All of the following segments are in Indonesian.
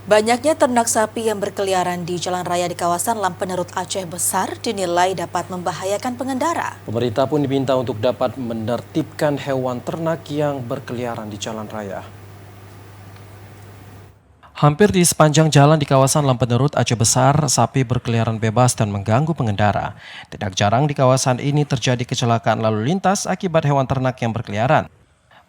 Banyaknya ternak sapi yang berkeliaran di jalan raya di kawasan Lampenerut Aceh Besar dinilai dapat membahayakan pengendara. Pemerintah pun diminta untuk dapat menertibkan hewan ternak yang berkeliaran di jalan raya. Hampir di sepanjang jalan di kawasan Lampenerut Aceh Besar, sapi berkeliaran bebas dan mengganggu pengendara. Tidak jarang di kawasan ini terjadi kecelakaan lalu lintas akibat hewan ternak yang berkeliaran.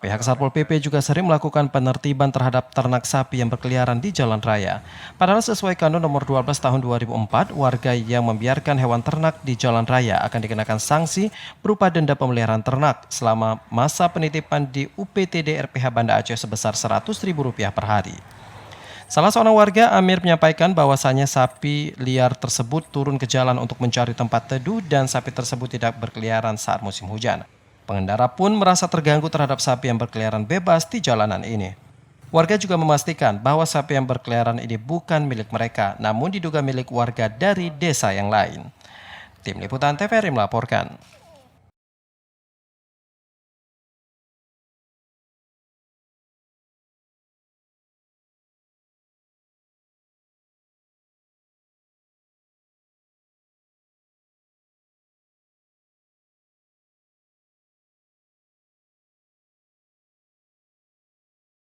Pihak Satpol PP juga sering melakukan penertiban terhadap ternak sapi yang berkeliaran di jalan raya. Padahal sesuai Kanun Nomor 12 Tahun 2004, warga yang membiarkan hewan ternak di jalan raya akan dikenakan sanksi berupa denda pemeliharaan ternak selama masa penitipan di UPTD RPH Banda Aceh sebesar Rp100.000 per hari. Salah seorang warga, Amir, menyampaikan bahwasannya sapi liar tersebut turun ke jalan untuk mencari tempat teduh dan sapi tersebut tidak berkeliaran saat musim hujan. Pengendara pun merasa terganggu terhadap sapi yang berkeliaran bebas di jalanan ini. Warga juga memastikan bahwa sapi yang berkeliaran ini bukan milik mereka, namun diduga milik warga dari desa yang lain. Tim Liputan TVRI melaporkan.